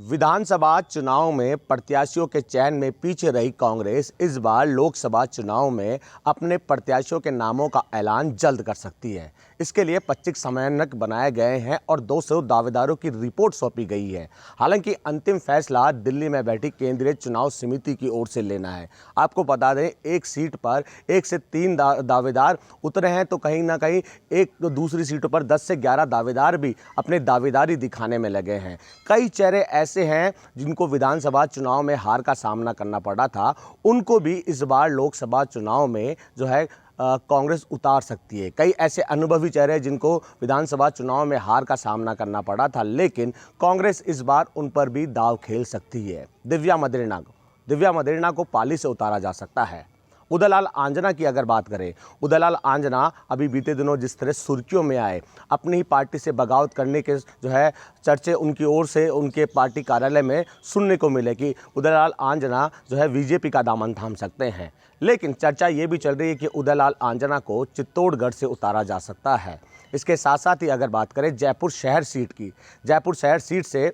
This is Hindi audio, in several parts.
विधानसभा चुनाव में प्रत्याशियों के चयन में पीछे रही कांग्रेस इस बार लोकसभा चुनाव में अपने प्रत्याशियों के नामों का ऐलान जल्द कर सकती है। इसके लिए 25 समन्वयक बनाए गए हैं और 200 दावेदारों की रिपोर्ट सौंपी गई है। हालांकि अंतिम फैसला दिल्ली में बैठी केंद्रीय चुनाव समिति की ओर से लेना है। आपको बता दें, एक सीट पर 1 से 3 दावेदार उतरे हैं, तो कहीं ना कहीं एक दूसरी सीटों पर 10 से 11 दावेदार भी अपने दावेदारी दिखाने में लगे हैं। कई चेहरे ऐसे हैं जिनको विधानसभा चुनाव में हार का सामना करना पड़ा था, उनको भी इस बार लोकसभा चुनाव में जो है कांग्रेस उतार सकती है। कई ऐसे अनुभवी चेहरे जिनको विधानसभा चुनाव में हार का सामना करना पड़ा था, लेकिन कांग्रेस इस बार उन पर भी दांव खेल सकती है। दिव्या मदेरणा को पाली से उतारा जा सकता है। उदयलाल आंजना की अगर बात करें, उदयलाल आंजना अभी बीते दिनों जिस तरह सुर्खियों में आए, अपनी ही पार्टी से बगावत करने के जो है चर्चे उनकी ओर से उनके पार्टी कार्यालय में सुनने को मिले कि उदयलाल आंजना जो है बीजेपी का दामन थाम सकते हैं। लेकिन चर्चा ये भी चल रही है कि उदयलाल आंजना को चित्तौड़गढ़ से उतारा जा सकता है। इसके साथ साथ ही अगर बात करें जयपुर शहर सीट की, जयपुर शहर सीट से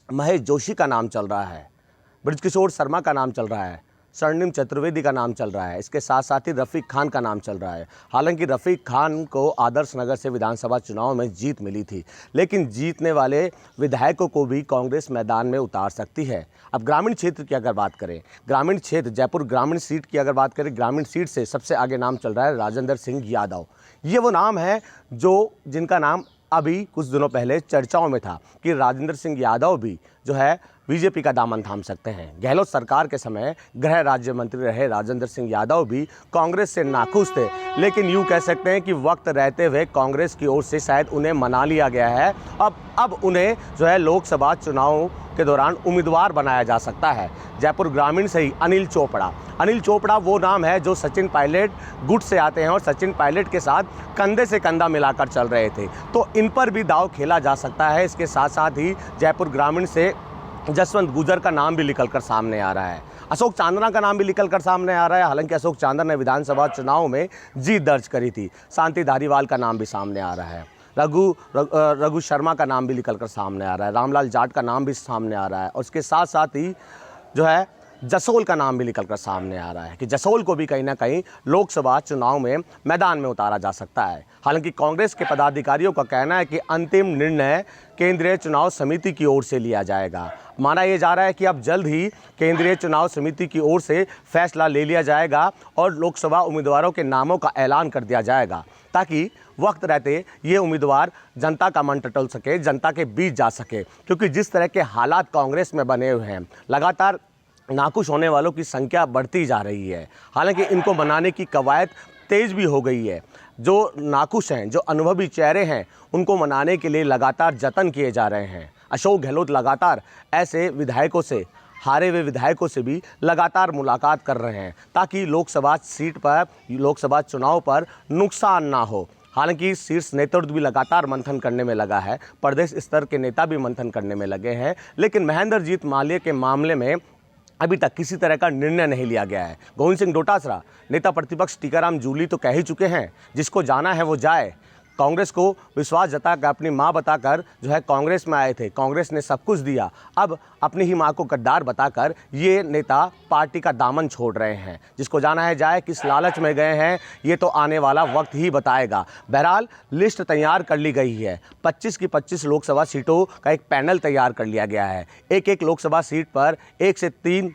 महेश जोशी का नाम चल रहा है, बृजकिशोर शर्मा का नाम चल रहा है, स्वर्णिम चतुर्वेदी का नाम चल रहा है। इसके साथ साथ ही रफ़ीक खान का नाम चल रहा है। हालांकि रफ़ीक खान को आदर्श नगर से विधानसभा चुनाव में जीत मिली थी, लेकिन जीतने वाले विधायकों को भी कांग्रेस मैदान में उतार सकती है। अब ग्रामीण क्षेत्र की अगर बात करें, ग्रामीण क्षेत्र जयपुर ग्रामीण सीट की अगर बात करें, ग्रामीण सीट से सबसे आगे नाम चल रहा है राजेंद्र सिंह यादव। ये वो नाम है जिनका नाम अभी कुछ दिनों पहले चर्चाओं में था कि राजेंद्र सिंह यादव भी जो है बीजेपी का दामन थाम सकते हैं। गहलोत सरकार के समय गृह राज्य मंत्री रहे राजेंद्र सिंह यादव भी कांग्रेस से नाखुश थे, लेकिन यूँ कह सकते हैं कि वक्त रहते हुए कांग्रेस की ओर से शायद उन्हें मना लिया गया है। अब उन्हें जो है लोकसभा चुनाव के दौरान उम्मीदवार बनाया जा सकता है। जयपुर ग्रामीण से ही अनिल चोपड़ा वो नाम है जो सचिन पायलट गुट से आते हैं और सचिन पायलट के साथ कंधे से कंधा मिलाकर चल रहे थे, तो इन पर भी दांव खेला जा सकता है। इसके साथ साथ ही जयपुर ग्रामीण से जसवंत गुजर का नाम भी निकलकर सामने आ रहा है। अशोक चांदना का नाम भी निकलकर सामने आ रहा है। हालांकि अशोक चांदना ने विधानसभा चुनाव में जीत दर्ज करी थी। शांति धारीवाल का नाम भी सामने आ रहा है। रघु शर्मा का नाम भी निकलकर सामने आ रहा है। रामलाल जाट का नाम भी सामने आ रहा है। और उसके साथ साथ ही जो है जसोल का नाम भी निकलकर सामने आ रहा है कि जसोल को भी कहीं ना कहीं लोकसभा चुनाव में मैदान में उतारा जा सकता है। हालांकि कांग्रेस के पदाधिकारियों का कहना है कि अंतिम निर्णय केंद्रीय चुनाव समिति की ओर से लिया जाएगा। माना यह जा रहा है कि अब जल्द ही केंद्रीय चुनाव समिति की ओर से फैसला ले लिया जाएगा और लोकसभा उम्मीदवारों के नामों का ऐलान कर दिया जाएगा, ताकि वक्त रहते ये उम्मीदवार जनता का मन टटोल सके, जनता के बीच जा सके। क्योंकि जिस तरह के हालात कांग्रेस में बने हुए हैं, लगातार नाखुश होने वालों की संख्या बढ़ती जा रही है। हालांकि इनको मनाने की कवायद तेज भी हो गई है। जो नाखुश हैं, जो अनुभवी चेहरे हैं, उनको मनाने के लिए लगातार जतन किए जा रहे हैं। अशोक गहलोत लगातार ऐसे विधायकों से, हारे हुए विधायकों से भी लगातार मुलाकात कर रहे हैं, ताकि लोकसभा सीट पर, लोकसभा चुनाव पर नुकसान ना हो। हालांकि शीर्ष नेतृत्व भी लगातार मंथन करने में लगा है, प्रदेश स्तर के नेता भी मंथन करने में लगे हैं, लेकिन महेंद्रजीत मालवीय के मामले में अभी तक किसी तरह का निर्णय नहीं लिया गया है। गोविंद सिंह डोटासरा, नेता प्रतिपक्ष टीकाराम जूली तो कह ही चुके हैं, जिसको जाना है वो जाए। कांग्रेस को विश्वास जताकर, अपनी माँ बताकर जो है कांग्रेस में आए थे, कांग्रेस ने सब कुछ दिया। अब अपनी ही माँ को गद्दार बताकर ये नेता पार्टी का दामन छोड़ रहे हैं। जिसको जाना है जाए, किस लालच में गए हैं ये तो आने वाला वक्त ही बताएगा। बहरहाल लिस्ट तैयार कर ली गई है। 25 की 25 लोकसभा सीटों का एक पैनल तैयार कर लिया गया है। एक लोकसभा सीट पर 1 से 3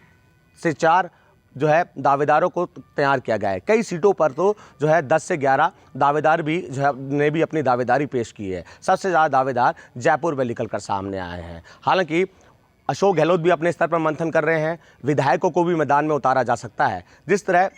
से 4 जो है दावेदारों को तैयार किया गया है। कई सीटों पर तो जो है 10 से 11 दावेदार भी जो है ने भी अपनी दावेदारी पेश की है। सबसे ज़्यादा दावेदार जयपुर में निकल कर सामने आए हैं। हालांकि अशोक गहलोत भी अपने स्तर पर मंथन कर रहे हैं। विधायकों को भी मैदान में उतारा जा सकता है। जिस तरह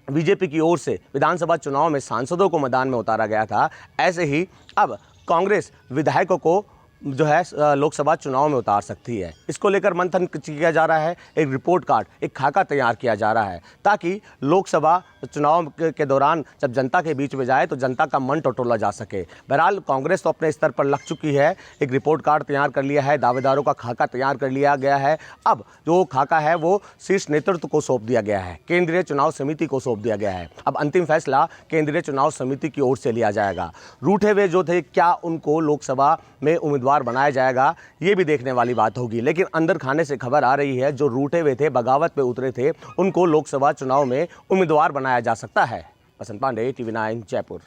बीजेपी की ओर से विधानसभा चुनाव में सांसदों को मैदान में उतारा गया था, ऐसे ही अब कांग्रेस विधायकों को जो है लोकसभा चुनाव में उतार सकती है। इसको लेकर मंथन किया जा रहा है। एक रिपोर्ट कार्ड, एक खाका तैयार किया जा रहा है, ताकि लोकसभा चुनाव के दौरान जब जनता के बीच में जाए तो जनता का मन टटोला जा सके। बहरहाल कांग्रेस तो अपने स्तर पर लग चुकी है। एक रिपोर्ट कार्ड तैयार कर लिया है, दावेदारों का खाका तैयार कर लिया गया है। अब जो खाका है वो शीर्ष नेतृत्व को सौंप दिया गया है, केंद्रीय चुनाव समिति को सौंप दिया गया है। अब अंतिम फैसला केंद्रीय चुनाव समिति की ओर से लिया जाएगा। रूठे हुए जो थे, क्या उनको लोकसभा में उम्मीदवार उम्मीदवार बनाया जाएगा, ये भी देखने वाली बात होगी। लेकिन अंदर खाने से खबर आ रही है, जो रूठे हुए थे, बगावत पे उतरे थे, उनको लोकसभा चुनाव में उम्मीदवार बनाया जा सकता है। बसंत पांडे, TV9 जयपुर।